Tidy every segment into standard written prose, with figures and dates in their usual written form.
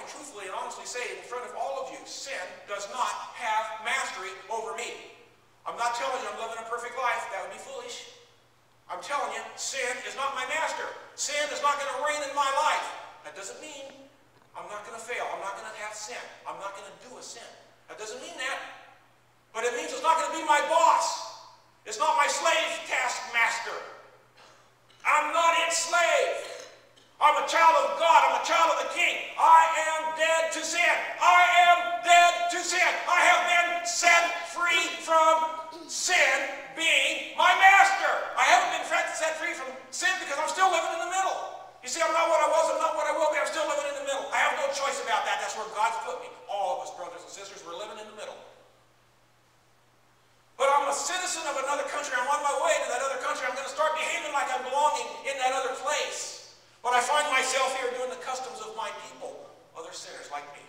truthfully and honestly say in front of all of you, sin does not have mastery over me. I'm not telling you I'm living a perfect life. That would be foolish. I'm telling you, sin is not my master. Sin is not going to reign in my life. That doesn't mean I'm not going to fail. I'm not going to have sin. I'm not going to do a sin. That doesn't mean that. But it means it's not going to be my boss. It's not my slave taskmaster. I'm not enslaved. I'm a child of God. I'm a child of the King. I am dead to sin. I am dead to sin. I have been set free from sin being my master. I haven't been set free from sin because I'm still living in the middle. You see, I'm not what I was, I'm not what I will be. I'm still living in the middle. I have no choice about that. That's where God's put me. All of us, brothers and sisters, we're living in the middle. But I'm a citizen of another country. I'm on my way to that other country. I'm going to start behaving like I'm belonging in that other place. But I find myself here doing the customs of my people, other sinners like me.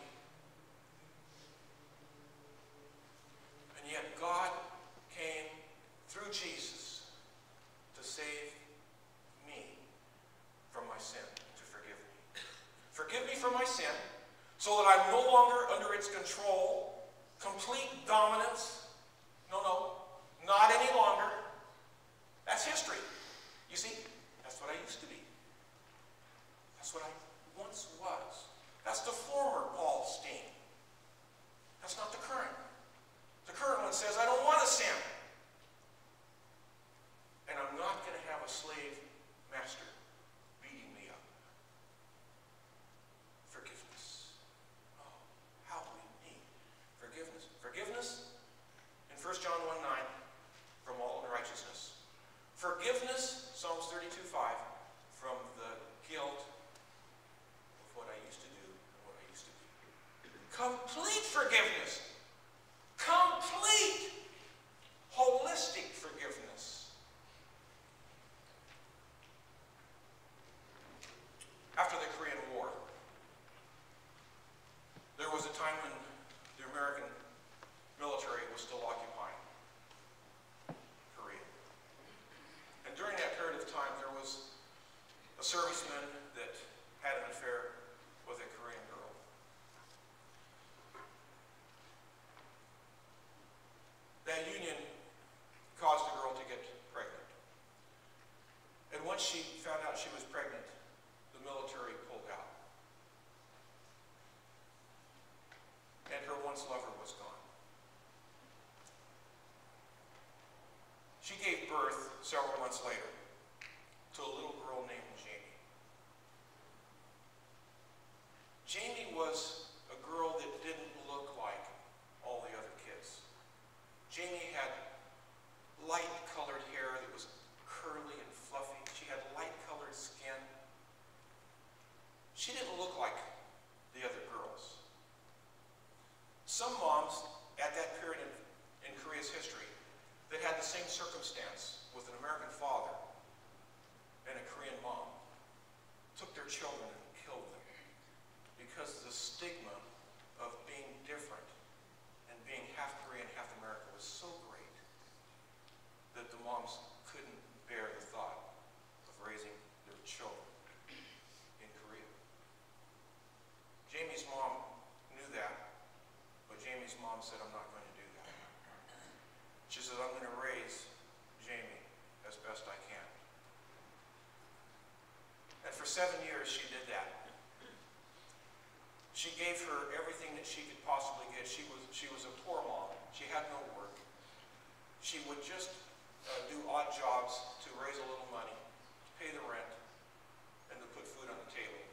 And yet God came through Jesus to save me from my sin, to forgive me. Forgive me for my sin so that I'm no longer under its control, complete dominance. No, not any longer. That's history. You see, that's what I used to be. That's what I once was. That's the former Paul Steen. That's not the current. The current one says, I don't want to sin. And I'm not going to have a slave master beating me up. Forgiveness. Oh, how we need forgiveness. Forgiveness? 1 John 1:9, from all unrighteousness. Forgiveness, Psalms 32:5, from the guilt of what I used to do and what I used to be. Complete forgiveness. Complete, holistic forgiveness. After the Korean War, there was a time when the American military was still occupying Korea. And during that period of time, there was a serviceman that had an affair with a Korean girl. That union caused the girl to get pregnant. And once she found out she was pregnant, the military pulled out. And her once lover was gone. She gave birth several months later to a little girl named Jamie. Jamie was a girl that didn't look like all the other kids. Jamie had light-colored hair that was curly and fluffy. She had light-colored skin. She didn't look like the other girls. Some moms at that period in Korea's history that had the same circumstance with an American father and a Korean mom took their children and killed them because the stigma of being different and being half Korean, half American was so great that the moms couldn't bear the thought of raising their children in Korea. Jamie's mom knew that, but Jamie's mom said, I'm not going to do that. She said, I'm going to raise Jamie as best I can. And for 7 years, she did that. She gave her everything that she could possibly get. She was a poor mom. She had no work. She would just do odd jobs to raise a little money, to pay the rent, and to put food on the table.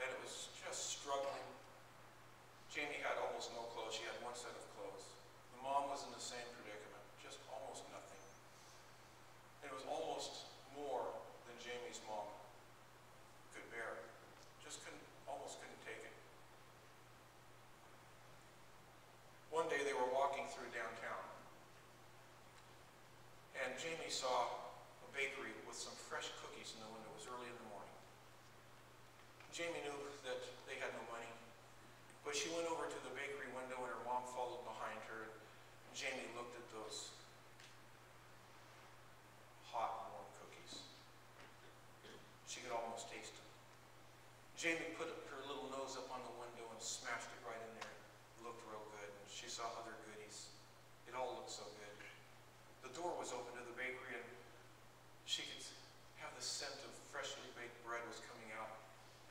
And it was just struggling. Jamie had almost no clothes. She had one set of clothes. The mom was in the same predicament, just almost nothing. It was almost more than Jamie's mom could bear. Just almost couldn't take it. One day they were walking through downtown, and Jamie saw a bakery with some fresh cookies in the window. It was early in the morning. Jamie knew that they had no money, but she went over to the bakery window and her mom followed behind her. And Jamie looked at those hot, warm cookies. She could almost taste them. Jamie put her little nose up on the window saw other goodies. It all looked so good. The door was open to the bakery, and she could have the scent of freshly baked bread was coming out,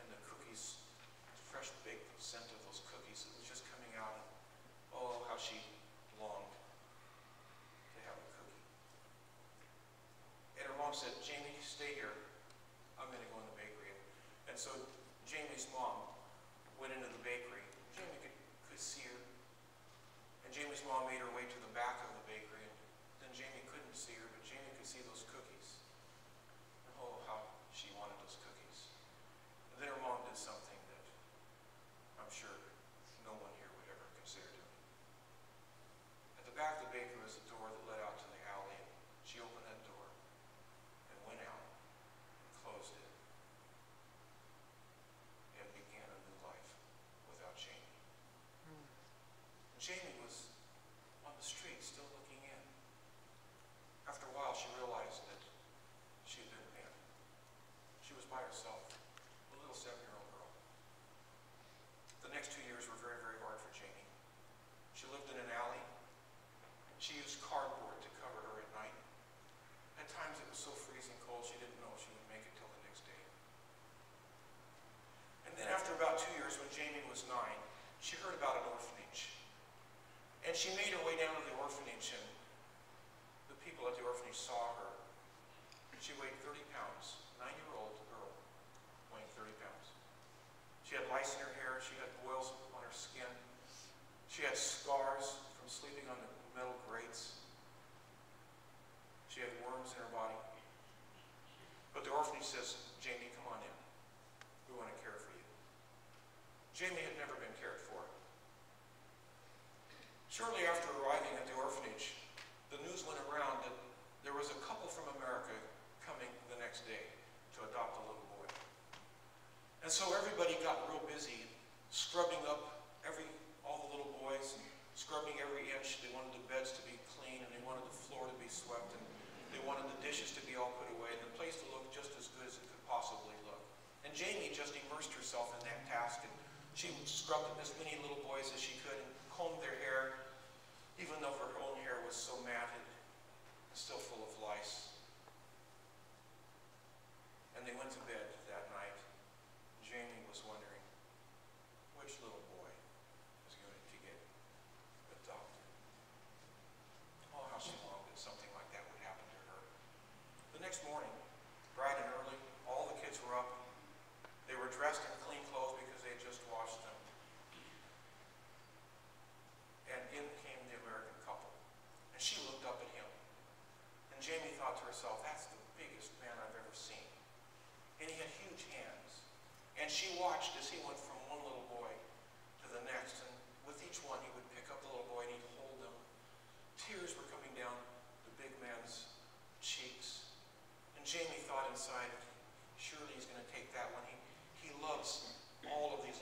and the cookies, fresh baked scent of those cookies, it was just coming out. And oh, how she longed to have a cookie. And her mom said, Jamie, stay here. I'm going to go in the bakery. And so Jamie's mom went into the bakery. Jamie could see her. And Jamie's mom made her way to the back of the bakery. And then Jamie couldn't see her, but Jamie could see those cookies. And oh, how she wanted those cookies. And then her mom did something that I'm sure no one here would ever consider doing. At the back of the bakery was a door that led out to the alley. And she opened that door and went out and closed it and began a new life without Jamie. And Jamie was on the street still looking in. After a while, she realized that she had been abandoned. She was by herself, a little 7-year-old girl. The next 2 years were very, very hard for Jamie. She lived in an alley. She used cardboard to cover her at night. At times it was so freezing cold she didn't know she would make it till the next day. And then after about 2 years, when Jamie was 9, she heard about an orphanage. And she made her way down to the orphanage, and the people at the orphanage saw her. She weighed 30 pounds, 9-year-old girl weighing 30 pounds. She had lice in her hair, she had boils on her skin. She had scars from sleeping on the metal grates. She had worms in her body. But the orphanage says, Jamie, come on in. We want to care for you. Jamie had never been cared for. Shortly after arriving at the orphanage, the news went around that there was a couple from America coming the next day to adopt a little boy. And so everybody got real busy scrubbing up all the little boys, and scrubbing every inch. They wanted the beds to be clean, and they wanted the floor to be swept, and they wanted the dishes to be all put away, and the place to look just as good as it could possibly look. And Jamie just immersed herself in that task, and she scrubbed as many little boys as she could and combed their hair, even though her own hair was so matted and still full of lice. And they went to bed that night. Jamie was wondering which little boy was going to get adopted. Oh, how she longed that something like that would happen to her. The next morning, bright and early, all the kids were up. They were dressed in clean clothes because they had just washed them. And in came the American couple. And she looked up at him. And Jamie thought to herself, that's the biggest man I've ever seen. And he had huge hands. And she watched as he went from one little boy to the next. And with each one, he would pick up the little boy and he'd hold them. Tears were coming down the big man's cheeks. And Jamie thought inside, surely he's going to take that one. He loves all of these